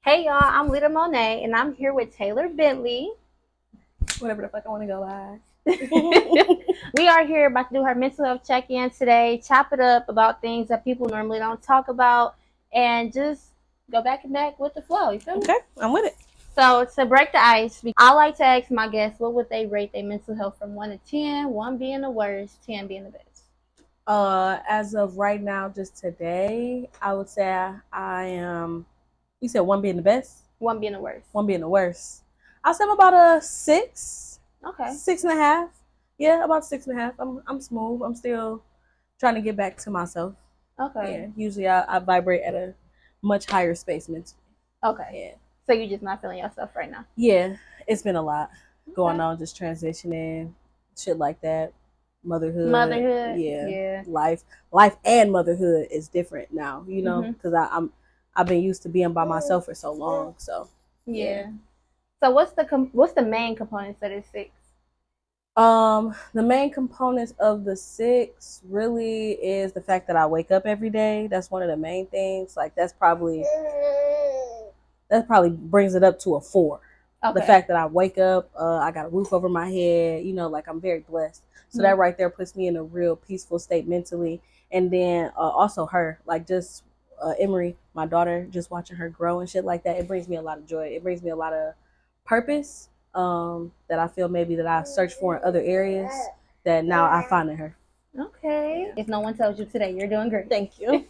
Hey y'all, I'm Litta Monea, and I'm here with Taylor Bentley. Whatever the fuck I want to go by. We are here about to do her mental health check-in today, chop it up about things that people normally don't talk about, and just go back and back with the flow. You feel me? Okay, I'm with it. So to break the ice, I like to ask my guests what would they rate their mental health from 1 to 10, 1 being the worst, 10 being the best. As of right now, just today, I would say I am. You said one being the best, 1 being the worst. one being the worst. I'll say I'm about a 6, Okay. 6.5. Yeah, about 6.5. I'm smooth. I'm still trying to get back to myself. Okay. Yeah, usually I vibrate at a much higher space mentally. Okay. Yeah. So you're just not feeling yourself right now. Yeah, it's been a lot going on, just transitioning, shit like that. Motherhood. Yeah. Life and motherhood is different now, you know, because I've been used to being by myself for so long. So yeah. So what's the main components of this 6? The main components of the 6 really is the fact that I wake up every day. That's one of the main things. Like that probably brings it up to a 4. Okay. The fact that I wake up, I got a roof over my head, you know, like I'm very blessed. So that right there puts me in a real peaceful state mentally. And then also her, like just Emery, my daughter, just watching her grow and shit like that. It brings me a lot of joy. It brings me a lot of purpose that I feel maybe that I search for in other areas that now I find in her. Okay. Yeah. If no one tells you today, you're doing great. Thank you.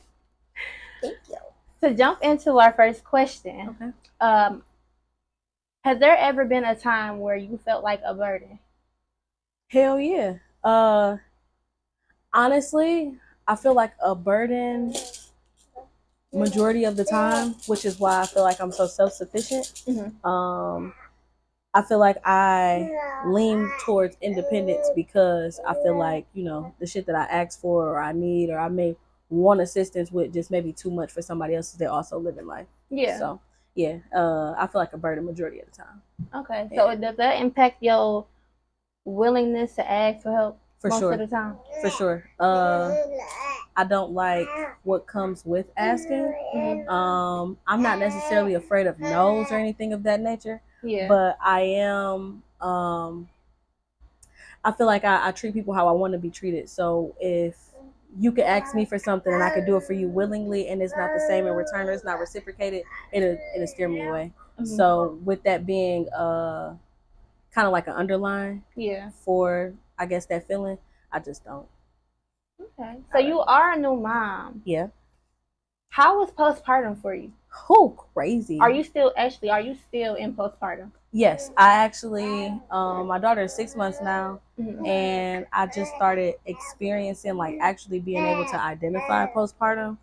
Thank you. To jump into our first question, okay. Has there ever been a time where you felt like a burden? Hell yeah. Honestly, I feel like a burden majority of the time, which is why I feel like I'm so self-sufficient. I feel like I lean towards independence because I feel like, you know, the shit that I ask for or I need or I may want assistance with just maybe too much for somebody else that also living life. Yeah. So, yeah, I feel like a burden majority of the time. Okay. So does that impact your willingness to ask for help most of the time? For sure. I don't like what comes with asking. I'm not necessarily afraid of no's or anything of that nature. Yeah. But I am. I feel like I treat people how I want to be treated. So if you could ask me for something and I could do it for you willingly, and it's not the same in return, or it's not reciprocated, it'll steer me away. So with that being kind of like an underline, for I guess that feeling, I just don't. Okay. So you are a new mom. Yeah. How was postpartum for you? Oh, crazy. Are you still in postpartum? Yes, I actually, my daughter is 6 months now, and I just started experiencing like actually being able to identify postpartum.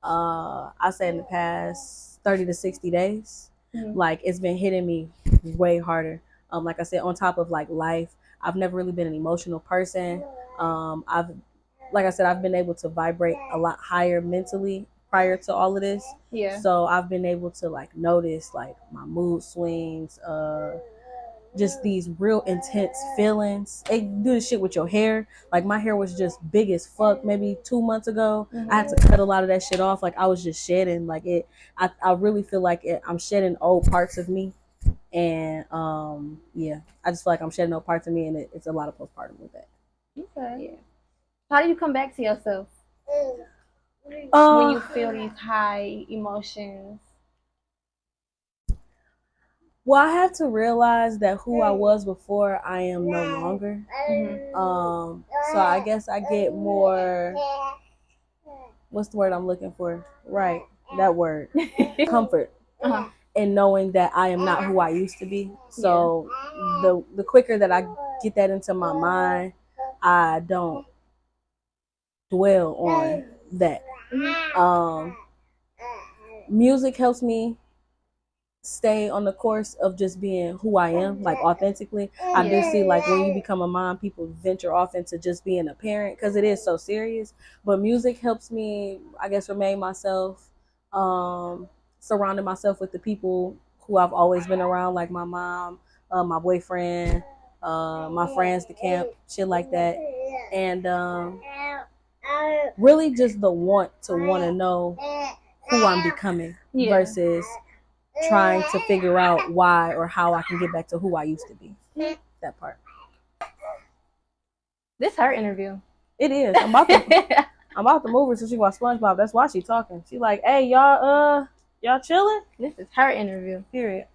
I say in the past 30 to 60 days, like it's been hitting me way harder. Like I said, on top of like life, I've never really been an emotional person. Like I said, I've been able to vibrate a lot higher mentally prior to all of this. Yeah. So I've been able to like notice like my mood swings, just these real intense feelings. They do this shit with your hair. Like my hair was just big as fuck maybe 2 months ago. I had to cut a lot of that shit off. Like I was just shedding. Like I really feel like I'm shedding old parts of me. And yeah, I just feel like I'm shedding old parts of me, and it's a lot of postpartum with that. Okay. Yeah. How do you come back to yourself when you feel these high emotions? Well, I have to realize that who I was before, I am no longer. So I guess I get more. What's the word I'm looking for? Right, that word. Comfort. In knowing that I am not who I used to be. So the quicker that I get that into my mind, I don't dwell on that. Music helps me stay on the course of just being who I am, like authentically. I do see like when you become a mom, people venture off into just being a parent because it is so serious. But music helps me, I guess, remain myself, surrounding myself with the people who I've always been around, like my mom, my boyfriend, my friends, the camp, shit like that. And really just the want to know who I'm becoming versus trying to figure out why or how I can get back to who I used to be. That part. This her interview. It is. I'm about to move her so she watch SpongeBob. That's why she talking. She like, hey, y'all chilling? This is her interview. Period.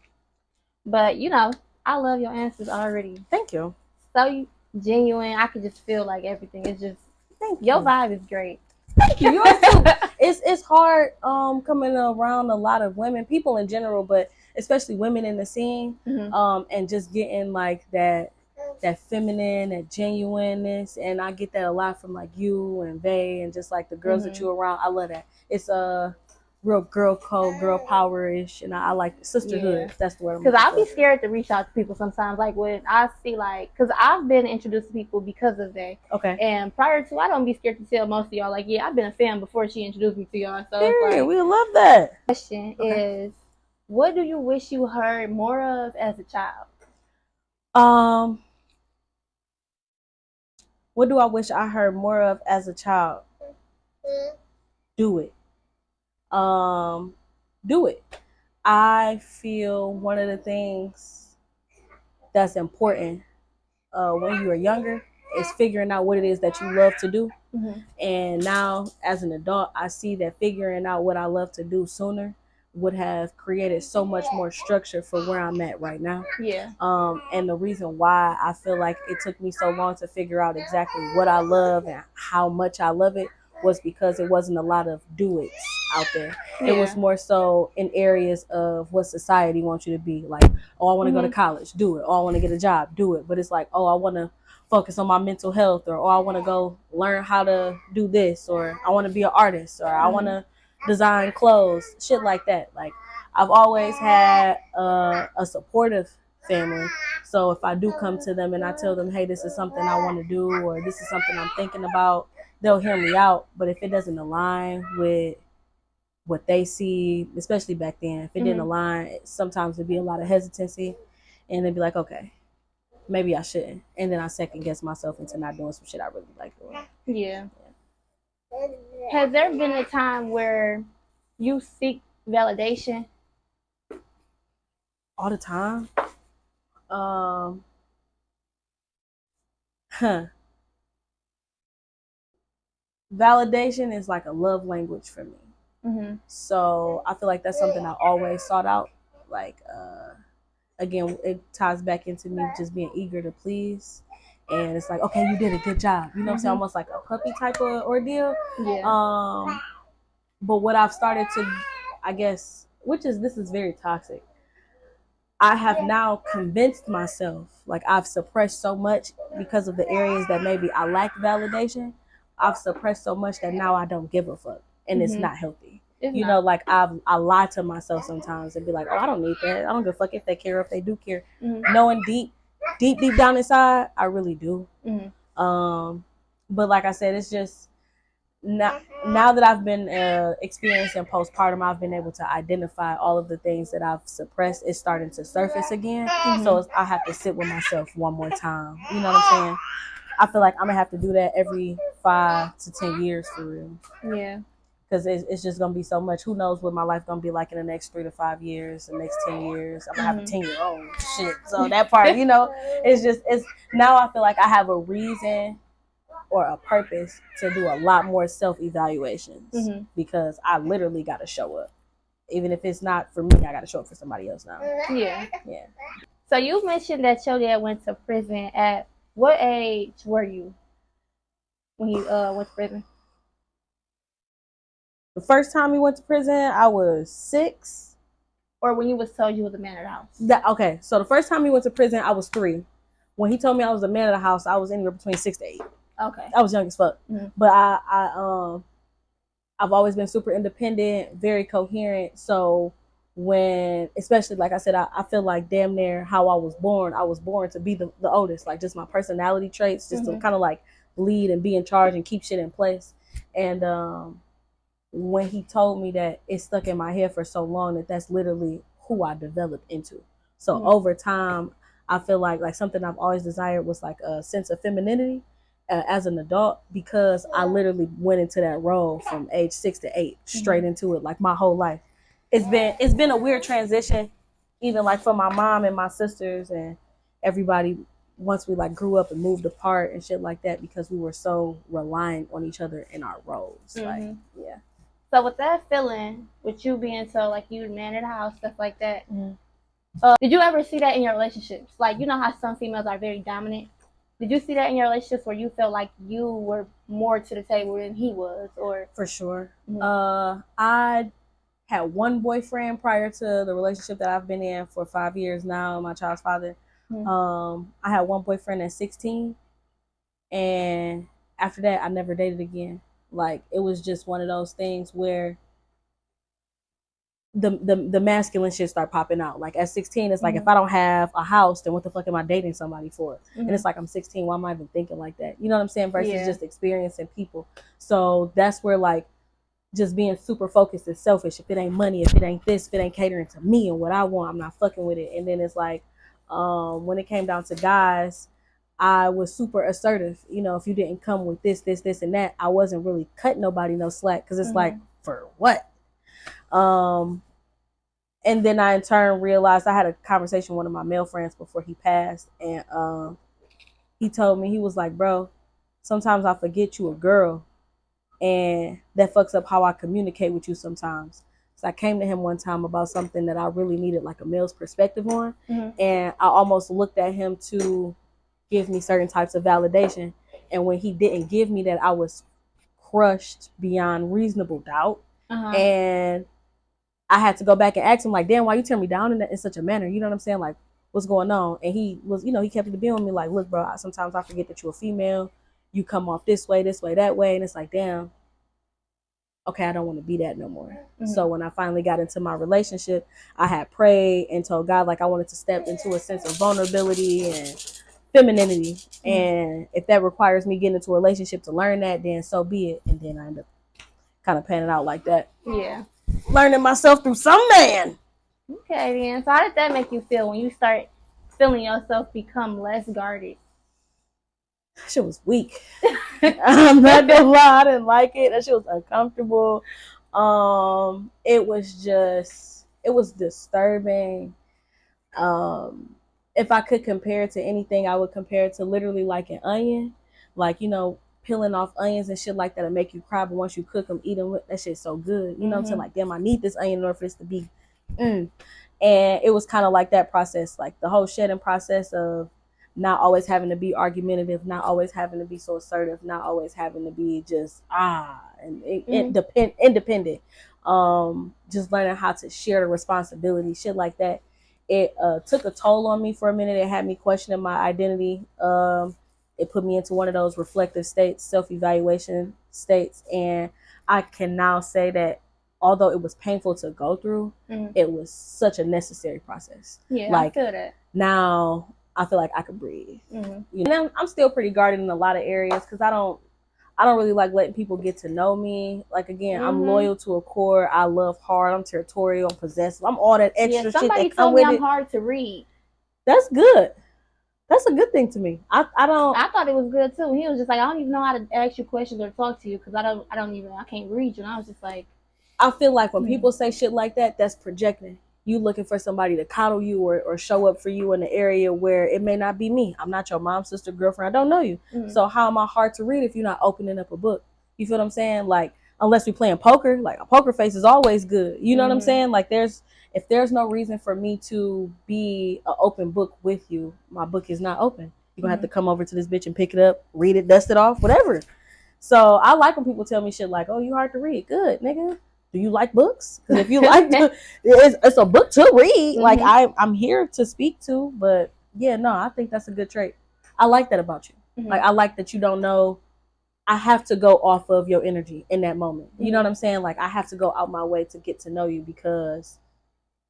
But you know, I love your answers already. Thank you. So genuine. I could just feel like everything is just. Thank your you. vibe is great. Thank you. Yours too. It's hard coming around a lot of women, people in general, but especially women in the scene, and just getting like that feminine, that genuineness, and I get that a lot from like you and Vay and just like the girls that you're around. I love that. It's a real girl code, girl power-ish, and I like sisterhood. Yeah. That's the word. Because I'll be scared to reach out to people sometimes, like when I see like, because I've been introduced to people because of Vay. Okay. And prior to, I don't be scared to tell most of y'all, like, yeah, I've been a fan before she introduced me to y'all. So it's like, we love that. Question is, what do you wish you heard more of as a child? What do I wish I heard more of as a child? Do it. Do it. I feel one of the things that's important when you are younger is figuring out what it is that you love to do. And now as an adult, I see that figuring out what I love to do sooner would have created so much more structure for where I'm at right now. Yeah. And the reason why I feel like it took me so long to figure out exactly what I love and how much I love it was because it wasn't a lot of do-its out there. Yeah. It was more so in areas of what society wants you to be. Like, oh, I want to go to college, do it. Oh, I want to get a job, do it. But it's like, oh, I want to focus on my mental health, or oh, I want to go learn how to do this, or I want to be an artist, or I want to design clothes, shit like that. Like, I've always had a supportive family. So if I do come to them and I tell them, hey, this is something I want to do, or this is something I'm thinking about, they'll hear me out. But if it doesn't align with what they see, especially back then, if it didn't align, sometimes it'd be a lot of hesitancy, and they'd be like, okay, maybe I shouldn't. And then I second guess myself into not doing some shit I really like doing. Yeah. Has there been a time where you seek validation? All the time. Validation is like a love language for me. So I feel like that's something I always sought out. Like, again, it ties back into me just being eager to please. And it's like, okay, you did a good job. You know what I'm saying? Almost like a puppy type of ordeal. Yeah. But what I've started to, I guess, this is very toxic. I have now convinced myself, like I've suppressed so much because of the areas that maybe I lack validation. I've suppressed so much that now I don't give a fuck. And it's not healthy. You know, like I lie to myself sometimes and be like, oh, I don't need that. I don't give a fuck if they care or if they do care. Knowing deep down inside, I really do. But like I said, it's just now that I've been experiencing postpartum, I've been able to identify all of the things that I've suppressed. It's starting to surface again. So I have to sit with myself one more time. You know what I'm saying? I feel like I'm going to have to do that every 5 to 10 years for real. Yeah. Because it's just going to be so much. Who knows what my life going to be like in the next 3 to 5 years, the next 10 years. I'm going to have a 10-year-old. Shit. So that part, you know, it's now I feel like I have a reason or a purpose to do a lot more self-evaluations because I literally got to show up. Even if it's not for me, I got to show up for somebody else now. Yeah. Yeah. So you mentioned that your dad went to prison. At what age were you when he went to prison? The first time he went to prison, I was 6. Or when you was told you was a man of the house? Okay, so the first time he went to prison, I was 3. When he told me I was a man of the house, I was anywhere between 6 to 8. Okay. I was young as fuck. But I've always been super independent, very coherent. So when, especially like I said, I feel like damn near how I was born to be the oldest, like just my personality traits, just to kind of like lead and be in charge and keep shit in place. And when he told me that, it stuck in my head for so long that that's literally who I developed into. So over time, I feel like something I've always desired was like a sense of femininity as an adult, because I literally went into that role from age 6 to 8, straight into it, like my whole life. it's been a weird transition, even like for my mom and my sisters and everybody once we like grew up and moved apart and shit like that because we were so reliant on each other in our roles. Like, yeah. So with that feeling, with you being so like you the man of the house, stuff like that, did you ever see that in your relationships? Like, you know how some females are very dominant. Did you see that in your relationships where you felt like you were more to the table than he was? Or for sure. I had one boyfriend prior to the relationship that I've been in for 5 years now, my child's father. I had one boyfriend at 16, and after that I never dated again. Like, it was just one of those things where the masculine shit start popping out. Like, at 16, it's like, if I don't have a house, then what the fuck am I dating somebody for? And it's like, I'm 16, why am I even thinking like that? You know what I'm saying? Versus just experiencing people. So that's where, like, just being super focused is selfish. If it ain't money, if it ain't this, if it ain't catering to me and what I want, I'm not fucking with it. And then it's like, when it came down to guys, I was super assertive. You know, if you didn't come with this, and that, I wasn't really cutting nobody no slack, because it's like, for what? And then I in turn realized, I had a conversation with one of my male friends before he passed, and he told me, he was like, bro, sometimes I forget you a girl, and that fucks up how I communicate with you sometimes. So I came to him one time about something that I really needed like a male's perspective on, and I almost looked at him to give me certain types of validation, and when he didn't give me that, I was crushed beyond reasonable doubt. And I had to go back and ask him, like, damn, why you turn me down in such a manner? You know what I'm saying? Like, what's going on? And he was, you know, he kept it to be on me, like, look, bro, sometimes I forget that you're a female. You come off this way, that way. And it's like, damn, okay, I don't want to be that no more. So when I finally got into my relationship, I had prayed and told God, like, I wanted to step into a sense of vulnerability and femininity. And if that requires me getting into a relationship to learn that, then so be it. And then I ended up kind of panning out like that. Yeah. Learning myself through some man. Okay, then. So how did that make you feel when you start feeling yourself become less guarded? That shit was weak. I'm not gonna lie, I didn't like it. That shit was uncomfortable. It was disturbing. If I could compare it to anything, I would compare it to literally like an onion. Like, you know, peeling off onions and shit like that to make you cry, but once you cook them, eat them, that shit's so good. You know what I'm saying? Like, damn, I need this onion in order for this to be. And it was kind of like that process, like the whole shedding process of not always having to be argumentative, not always having to be so assertive, not always having to be just independent. Just learning how to share the responsibility, shit like that. It took a toll on me for a minute. It had me questioning my identity. It put me into one of those reflective states, self-evaluation states. And I can now say that although it was painful to go through, it was such a necessary process. Yeah, like, I feel that. Now I feel like I could breathe. You know? And I'm still pretty guarded in a lot of areas because I don't really like letting people get to know me. Like, again, I'm loyal to a core. I love hard. I'm territorial. I'm possessive. I'm all that extra shit that come with it. Somebody told me I'm hard to read. That's good. That's a good thing to me. I thought it was good too. He was just like, I don't even know how to ask you questions or talk to you because I can't read you. And I was just like, I feel like when people say shit like that, that's projecting. You looking for somebody to coddle you or show up for you in an area where it may not be me. I'm not your mom, sister, girlfriend. I don't know you. So how am I hard to read if you're not opening up a book? You feel what I'm saying? Like, unless we playing poker, like a poker face is always good. You know what I'm saying? Like, if there's no reason for me to be an open book with you, my book is not open. You're going to have to come over to this bitch and pick it up, read it, dust it off, whatever. So I like when people tell me shit like, oh, you hard to read. Good, nigga. Do you like books? Because if you like it's a book to read. Like, I'm here to speak to. But yeah, no, I think that's a good trait. I like that about you. Like, I like that you don't know. I have to go off of your energy in that moment. You know what I'm saying? Like, I have to go out my way to get to know you, because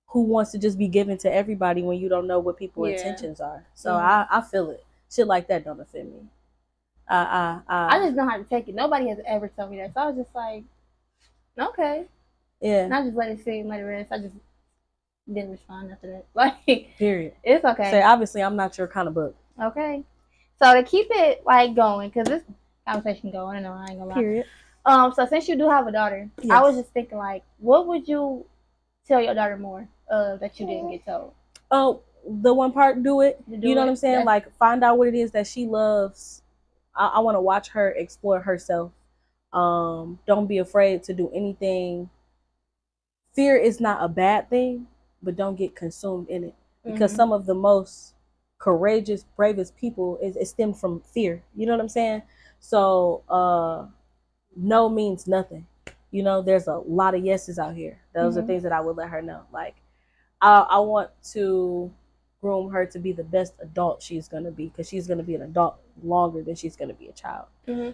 who wants to just be given to everybody when you don't know what people's intentions are? So I feel it. Shit like that don't offend me. I just know how to take it. Nobody has ever told me that. So I was just like, okay. Yeah. And I just let it sit and let it rest. I just didn't respond after that. Like, period. It's okay. Say, obviously, I'm not your kind of book. Okay. So to keep it like going, because this conversation going, I know I ain't gonna lie. Period. So since you do have a daughter, I was just thinking, like, what would you tell your daughter more that you didn't get told? Oh, the one part, do it. You know what I'm saying? Like, find out what it is that she loves. I want to watch her explore herself. Don't be afraid to do anything. Fear is not a bad thing, but don't get consumed in it, because some of the most courageous, bravest people is stemmed from fear. You know what I'm saying? So no means nothing. You know, there's a lot of yeses out here. Those are things that I would let her know. Like, I want to groom her to be the best adult she's going to be, because she's going to be an adult longer than she's going to be a child.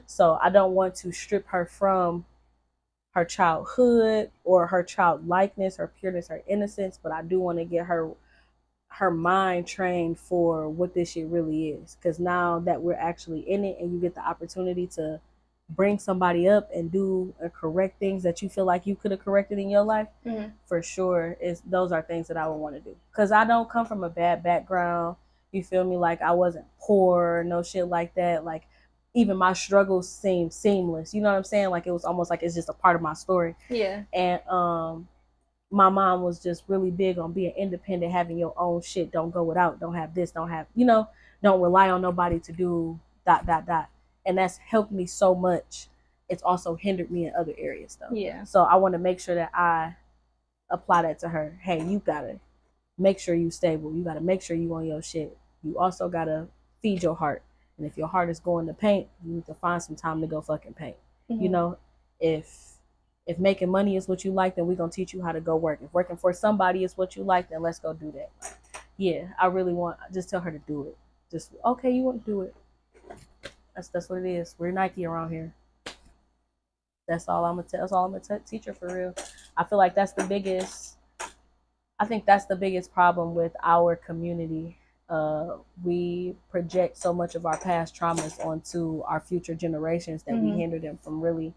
So I don't want to strip her from her childhood or her childlikeness, her pureness, her innocence, but I do want to get her mind trained for what this shit really is. Because now that we're actually in it and you get the opportunity to bring somebody up and do and correct things that you feel like you could have corrected in your life, for sure, those are things that I would want to do. Because I don't come from a bad background. You feel me? Like, I wasn't poor, no shit like that. Like, even my struggles seem seamless. You know what I'm saying? Like, it was almost like it's just a part of my story. Yeah. And my mom was just really big on being independent, having your own shit. Don't go without. Don't have this. Don't have, don't rely on nobody to do ... And that's helped me so much. It's also hindered me in other areas, though. Yeah. So I want to make sure that I apply that to her. Hey, you got to make sure you stable. You got to make sure you on your shit. You also got to feed your heart. And if your heart is going to paint, you need to find some time to go fucking paint. You know, if making money is what you like, then we're going to teach you how to go work. If working for somebody is what you like, then let's go do that. Yeah, I really want, just tell her to do it. Just, okay, you want to do it. That's what it is. We're Nike around here. That's all I'm gonna teach her, for real. I feel like that's the biggest problem with our community. We project so much of our past traumas onto our future generations that we hinder them from really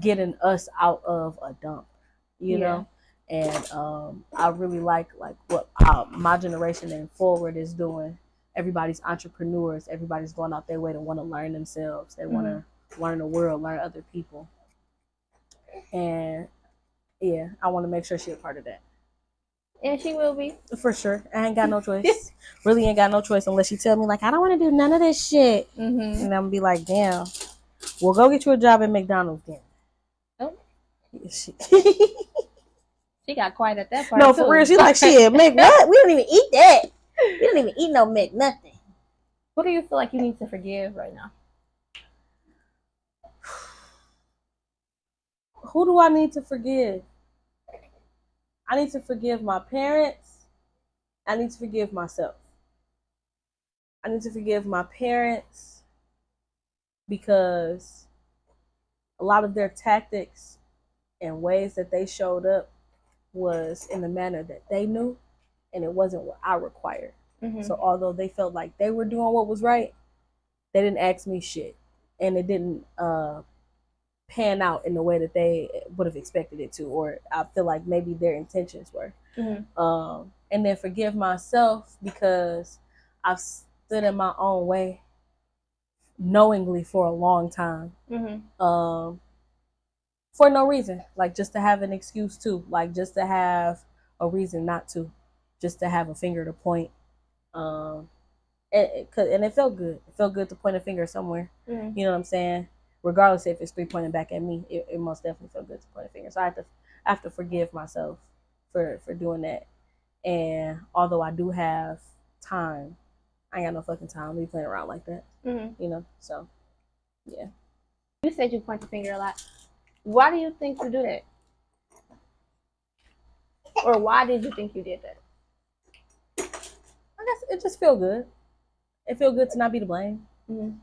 getting us out of a dump, you know? And I really like what my generation and forward is doing. Everybody's entrepreneurs. Everybody's going out their way to want to learn themselves. They want to learn the world, learn other people. And yeah, I want to make sure she's a part of that. And she will be. For sure. I ain't got no choice. Really ain't got no choice unless she tell me, like, I don't want to do none of this shit. And I'm going to be like, damn, well, go get you a job at McDonald's then. Oh. She got quiet at that part. No, for real. She like, shit, Mc what? We don't even eat that. We don't even eat no Mc nothing. What do you feel like you need to forgive right now? Who do I need to forgive? I need to forgive my parents. I need to forgive myself. I need to forgive my parents because a lot of their tactics and ways that they showed up was in the manner that they knew, and it wasn't what I required. So although they felt like they were doing what was right, they didn't ask me shit, and it didn't pan out in the way that they would have expected it to, or I feel like maybe their intentions were. And then forgive myself because I've stood in my own way knowingly for a long time, for no reason, like just to have an excuse to, like just to have a reason not to, just to have a finger to point. And it felt good. It felt good to point a finger somewhere. You know what I'm saying? Regardless if it's 3 pointing back at me, it most definitely felt good to point a finger. So I have to forgive myself for doing that. And although I do have time, I ain't got no fucking time to be playing around like that. You know, so yeah. You said you point the finger a lot. Why do you think you do that? Or why did you think you did that? I guess it just feel good. It feel good to not be to blame.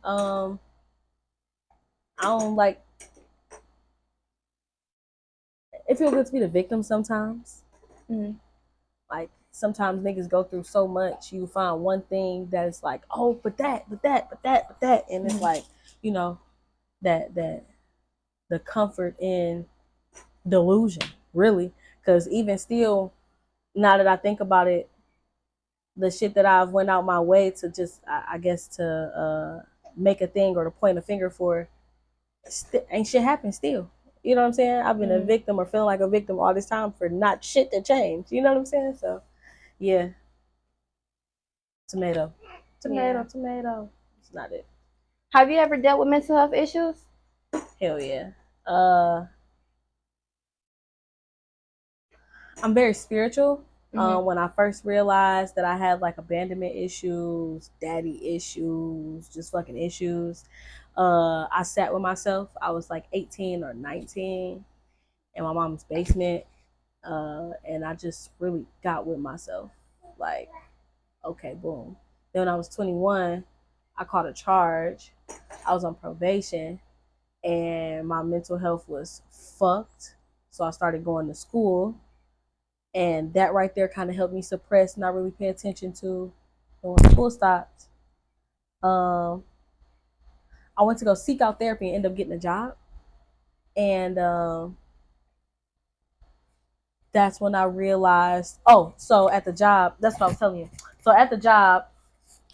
I don't like. It feel good to be the victim sometimes. Like sometimes niggas go through so much, you find one thing that is like, oh, but that, and it's like, you know, that the comfort in delusion, really, because even still, now that I think about it, the shit that I've went out my way to just, I guess, to make a thing or to point a finger for, ain't shit happen still. You know what I'm saying? I've been a victim or feeling like a victim all this time for not shit to change. You know what I'm saying? So, yeah. Tomato. Tomato. It's not it. Have you ever dealt with mental health issues? Hell yeah. I'm very spiritual. When I first realized that I had like abandonment issues, daddy issues, just fucking issues, I sat with myself. I was like 18 or 19 in my mom's basement, and I just really got with myself. Like, okay, boom. Then when I was 21, I caught a charge. I was on probation, and my mental health was fucked. So I started going to school. And that right there kind of helped me suppress, not really pay attention to. And when school stopped, I went to go seek out therapy and end up getting a job. And that's when I realized, so at the job, that's what I was telling you. So at the job,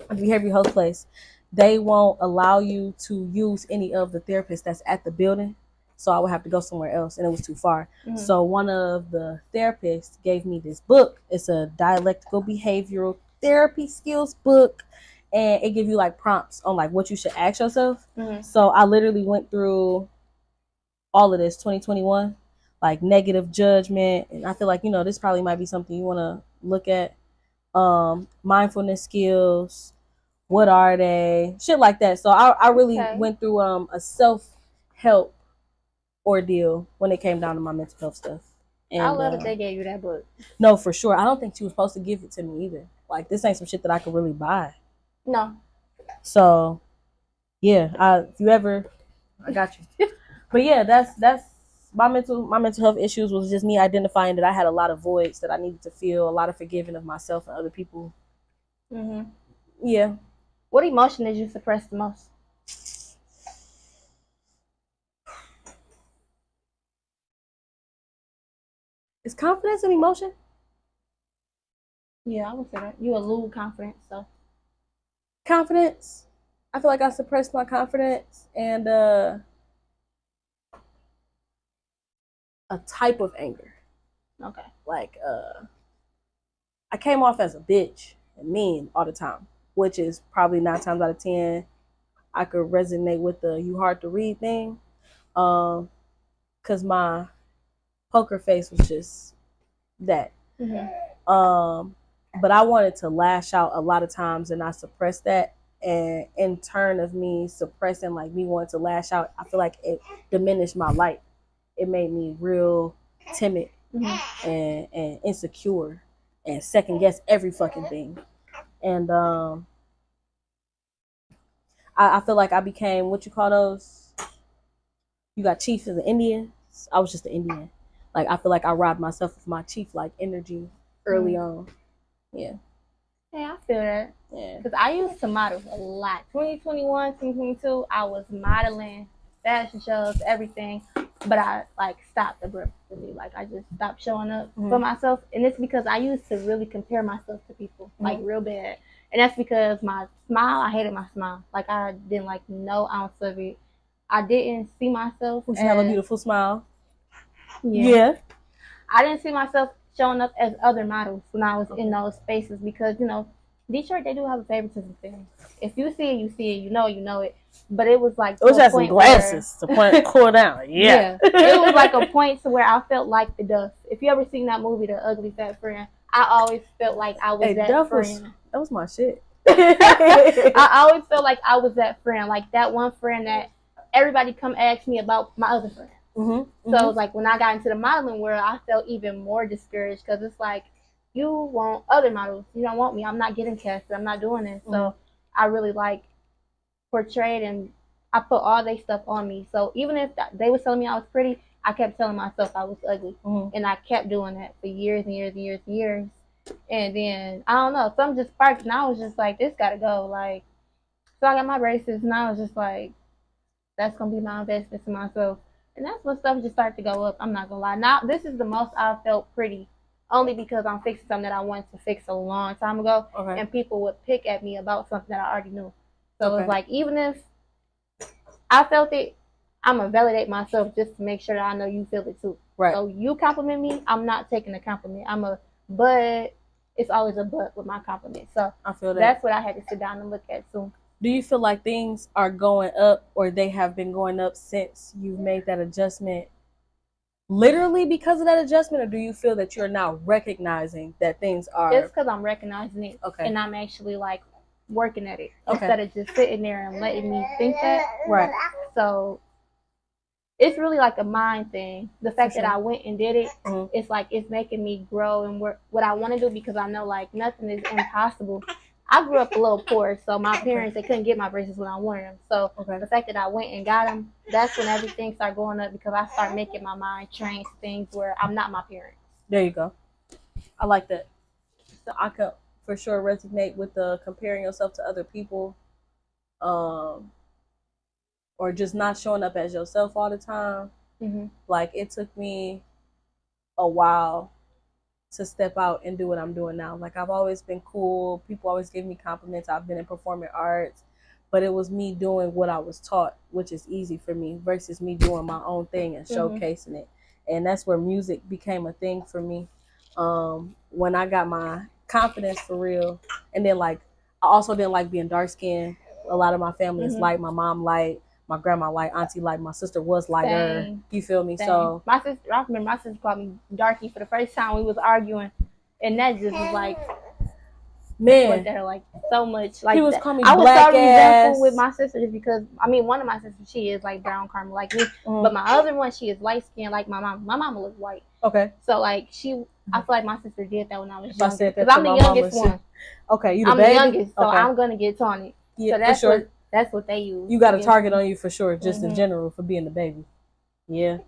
the behavioral health place, they won't allow you to use any of the therapists that's at the building. So I would have to go somewhere else, and it was too far. So one of the therapists gave me this book. It's a dialectical behavioral therapy skills book, and it gives you like prompts on like what you should ask yourself. So I literally went through all of this 2021, like negative judgment, and I feel like, this probably might be something you want to look at. Mindfulness skills, what are they? Shit like that. So I really went through a self-help ordeal when it came down to my mental health stuff. And I love that they gave you that book. No, for sure. I don't think she was supposed to give it to me either. Like, this ain't some shit that I could really buy. No. So, yeah, if you ever, I got you. But yeah, that's my mental health issues was just me identifying that I had a lot of voids that I needed to feel, a lot of forgiving of myself and other people. Yeah. What emotion did you suppress the most? Is confidence an emotion? Yeah, I would say that. You a little confident, so. Confidence. I feel like I suppressed my confidence and a type of anger. Okay. Like, I came off as a bitch and mean all the time, which is probably 9 times out of 10 I could resonate with the you hard to read thing. Cause my poker face was just that. But I wanted to lash out a lot of times, and I suppressed that. And in turn of me suppressing, like me wanting to lash out, I feel like it diminished my light. It made me real timid and insecure and second guess every fucking thing. And I feel like I became, what you call those? You got chiefs and the Indians. I was just an Indian. Like, I feel like I robbed myself of my chief-like energy early on. Yeah. Yeah, I feel that. Yeah. Because I used to model a lot. 2021, 2022, I was modeling, fashion shows, everything. But I, stopped abruptly. Like, I just stopped showing up for myself. And it's because I used to really compare myself to people, like, real bad. And that's because my smile, I hated my smile. Like, I didn't like no ounce of it. I didn't see myself. You have a beautiful smile. Yeah. I didn't see myself showing up as other models when I was in those spaces because, Detroit, they do have a favoritism thing. If you see it, you see it. You know it. But it was like... It was just some glasses to cool down. Yeah. It was like a point to where I felt like the Duff. If you ever seen that movie, The Ugly Fat Friend, I always felt like I was that friend. That was my shit. I always felt like I was that friend. Like that one friend that everybody come ask me about my other friend. So it was like when I got into the modeling world, I felt even more discouraged because it's like, you want other models. You don't want me. I'm not getting casted. I'm not doing this. So I really portrayed and I put all their stuff on me. So even if they was telling me I was pretty, I kept telling myself I was ugly. And I kept doing that for years and years and years and years. And then, I don't know, something just sparked and I was just like, this gotta go. So I got my braces and I was just like, that's gonna be my investment to myself. And that's when stuff just started to go up. I'm not gonna lie. Now, this is the most I've felt pretty. Only because I'm fixing something that I wanted to fix a long time ago. And people would pick at me about something that I already knew. So it was like, even if I felt it, I'm gonna validate myself just to make sure that I know you feel it too. Right. So you compliment me, I'm not taking the compliment. But it's always a but with my compliment. So I feel that's what I had to sit down and look at too. Do you feel like things are going up, or they have been going up since you've made that adjustment? Literally because of that adjustment, or do you feel that you're now recognizing that things are? It's because I'm recognizing it, okay, and I'm actually like working at it okay, instead of just sitting there and letting me think that. Right. So it's really like a mind thing. The fact that I went and did it, it's like it's making me grow and work what I want to do, because I know like nothing is impossible. I grew up a little poor, so my parents, they couldn't get my braces when I wanted them. So the fact that I went and got them, that's when everything started going up, because I started making my mind train to things where I'm not my parents. There you go. I like that. So I could for sure resonate with the comparing yourself to other people, or just not showing up as yourself all the time. Mm-hmm. Like, it took me a while to step out and do what I'm doing now. Like, I've always been cool. People always give me compliments. I've been in performing arts, but it was me doing what I was taught, which is easy for me, versus me doing my own thing and showcasing it. And that's where music became a thing for me. When I got my confidence for real, and then like I also didn't like being dark skinned. A lot of my family is light. My mom light. My grandma light, auntie light, my sister was lighter. Same. You feel me? Same. So my sister, I remember my sister called me darky for the first time we was arguing, and that just was like, man, was there like so much like. He was calling me I was so resentful with my sister just because one of my sisters, she is like brown caramel like me, but my other one, she is light skinned like my mom. My mama looks white. Okay. So like I feel like my sister did that when I was younger, because I'm the youngest one. Okay, I'm the youngest, so I'm gonna get taunted. Yeah, so that's for sure. That's what they use. You got a target on you for sure, just in general, for being the baby. Yeah.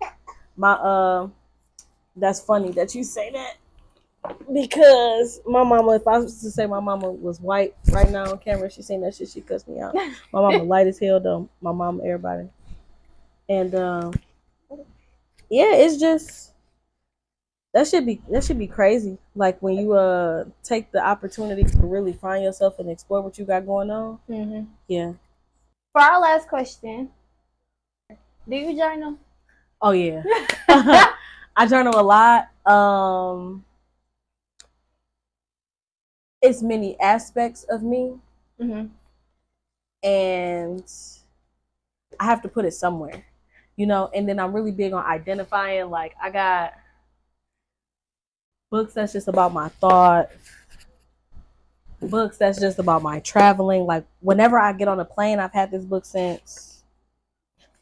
That's funny that you say that, because my mama, if I was to say my mama was white right now on camera, she seen that shit, she cussed me out. My mama light as hell though. My mama, everybody. And yeah, it's just that should be crazy. Like when you take the opportunity to really find yourself and explore what you got going on. Mm-hmm. Yeah. For our last question, do you journal? Oh yeah. I journal a lot. It's many aspects of me, and I have to put it somewhere, and then I'm really big on identifying. Like, I got books that's just about my thoughts, books that's just about my traveling. Like, whenever I get on a plane, I've had this book since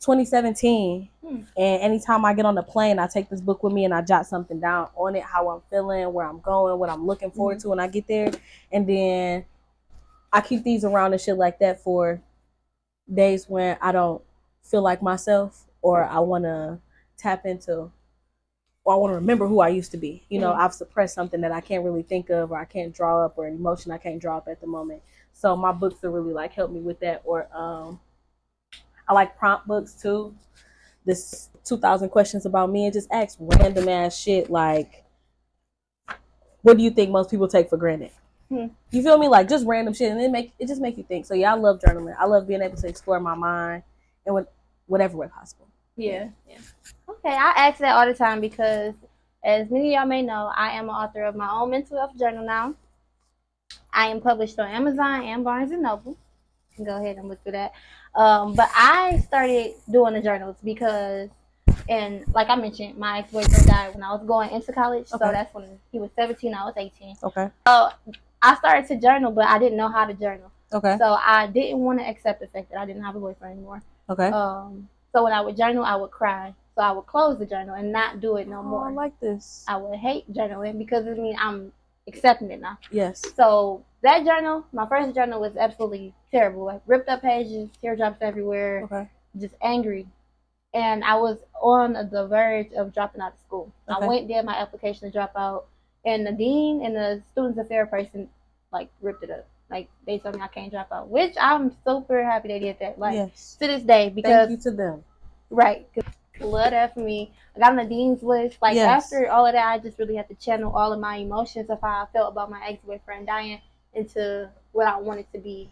2017, and anytime I get on the plane, I take this book with me and I jot something down on it, how I'm feeling, where I'm going, what I'm looking forward to when I get there. And then I keep these around and shit like that for days when I don't feel like myself, or I want to tap into, or I want to remember who I used to be. I've suppressed something that I can't really think of, or I can't draw up, or an emotion I can't draw up at the moment. So my books will really like help me with that. Or I like prompt books too. This 2,000 questions about me, and just ask random ass shit like, what do you think most people take for granted? You feel me? Like, just random shit, and it just make you think. So yeah, I love journaling. I love being able to explore my mind in whatever way possible. Yeah. Okay, I ask that all the time because, as many of y'all may know, I am an author of my own mental health journal now. I am published on Amazon and Barnes & Noble. You can go ahead and look through that. But I started doing the journals because, and like I mentioned, my ex-boyfriend died when I was going into college. Okay. So that's when he was 17, I was 18. Okay. So I started to journal, but I didn't know how to journal. Okay. So I didn't want to accept the fact that I didn't have a boyfriend anymore. Okay. So when I would journal, I would cry. So I would close the journal and not do it no more. I like this. I would hate journaling because it means I'm accepting it now. Yes. So that journal, my first journal, was absolutely terrible. Like, ripped up pages, teardrops everywhere. Okay. Just angry. And I was on the verge of dropping out of school. Okay. I went, did my application to drop out, and the dean and the students affairs person like ripped it up. Like, they told me I can't drop out, which I'm super happy they did that. Like, yes. To this day, because thank you to them. Right. Love that for me. I got on the dean's list. Like, yes. After all of that, I just really had to channel all of my emotions of how I felt about my ex-boyfriend dying into what I wanted to be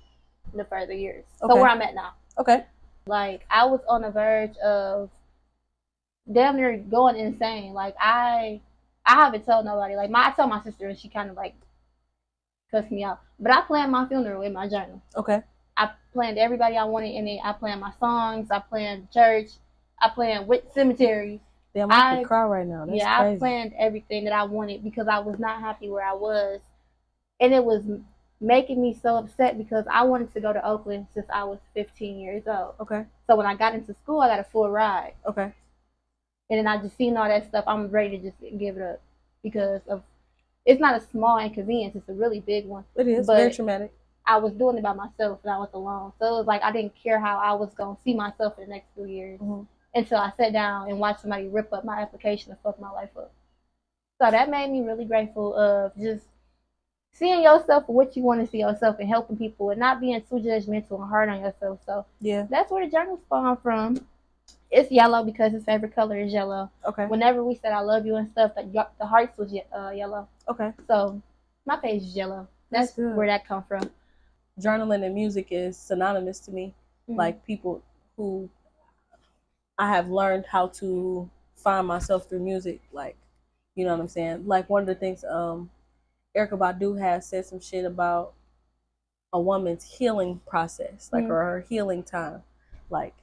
in the further years. Okay. So where I'm at now. Okay. Like, I was on the verge of damn near going insane. Like, I haven't told nobody. Like, I told my sister, and she kind of like cussed me out. But I planned my funeral in my journal. Okay. I planned everybody I wanted in it. I planned my songs. I planned church. I planned with cemetery. Damn, I could cry right now. That's crazy. I planned everything that I wanted because I was not happy where I was. And it was making me so upset because I wanted to go to Oakland since I was 15 years old. Okay. So when I got into school, I got a full ride. Okay. And then I just seen all that stuff. I'm ready to just give it up because of it's not a small inconvenience. It's a really big one. It is very traumatic. I was doing it by myself and I was alone. So it was like I didn't care how I was going to see myself in the next 2 years until I sat down and watched somebody rip up my application and fuck my life up. So that made me really grateful of just seeing yourself for what you want to see yourself and helping people and not being too judgmental and hard on yourself. So yeah, that's where the journal spawned from. It's yellow because his favorite color is yellow. Okay. Whenever we said I love you and stuff, the hearts was yellow. Okay. So my page is yellow. That's where that come from. Journaling and music is synonymous to me. Like people who I have learned how to find myself through music. Like, you know what I'm saying? Like one of the things Erykah Badu has said some shit about a woman's healing process, like or her healing time. Like,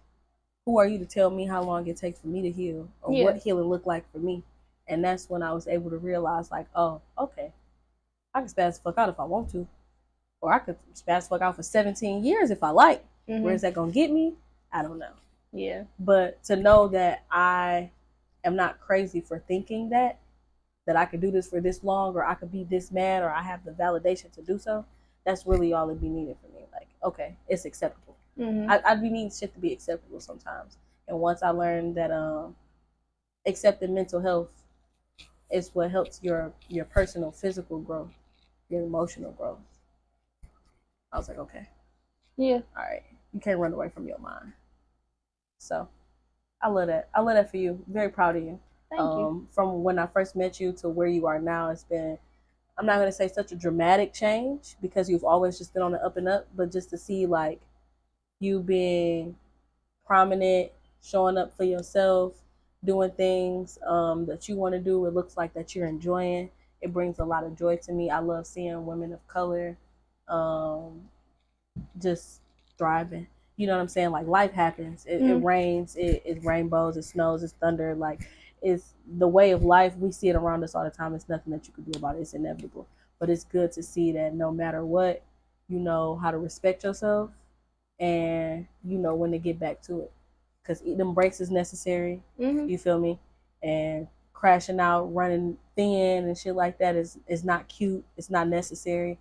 who are you to tell me how long it takes for me to heal or what healing looked like for me? And that's when I was able to realize, like, oh, okay, I can spaz the fuck out if I want to. Or I could spaz the fuck out for 17 years if I like. Where is that going to get me? I don't know. Yeah. But to know that I am not crazy for thinking that I could do this for this long or I could be this mad or I have the validation to do so, that's really all it'd be needed for me. Like, okay, it's acceptable. I'd be needing shit to be acceptable sometimes. And once I learned that accepting mental health is what helps your personal physical growth, your emotional growth, I was like, okay. Yeah. All right. You can't run away from your mind. So I love that. I love that for you. I'm very proud of you. Thank you. From when I first met you to where you are now, it's been, I'm not going to say such a dramatic change because you've always just been on the up and up, but just to see like you being prominent, showing up for yourself, doing things that you want to do, it looks like that you're enjoying. It brings a lot of joy to me. I love seeing women of color just thriving. You know what I'm saying? Like life happens. It rains, it rainbows, it snows, it's thunder. Like it's the way of life. We see it around us all the time. It's nothing that you can do about it. It's inevitable. But it's good to see that no matter what, you know how to respect yourself and you know when to get back to it. Because them breaks is necessary. You feel me? And crashing out, running thin and shit like that is not cute. It's not necessary.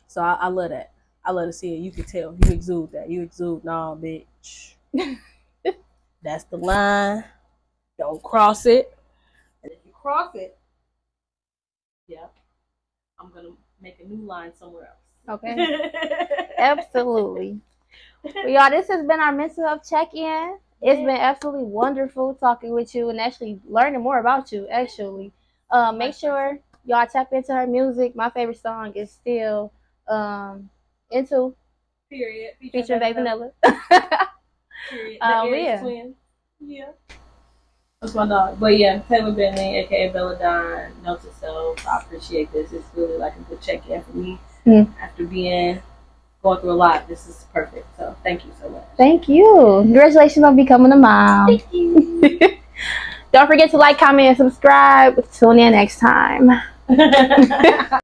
So I love that. I love to see it. You can tell. You exude that. You exude, nah, bitch. That's the line. Don't cross it. And if you cross it, yeah, I'm going to make a new line somewhere else. Okay. Absolutely. Well, y'all, this has been our mental health check-in. It's been absolutely wonderful talking with you and actually learning more about you, actually. Make sure y'all tap into her music. My favorite song is still Into. Period. Featuring Baby Vanilla. Period. The twins. Yeah. That's my dog. But yeah, Taylor Bentley, aka Belladonna, note to self. I appreciate this. It's really like a good check-in for me. After going through a lot, this is perfect. So thank you so much. Thank you. Congratulations on becoming a mom. Thank you. Don't forget to like, comment, and subscribe. Tune in next time.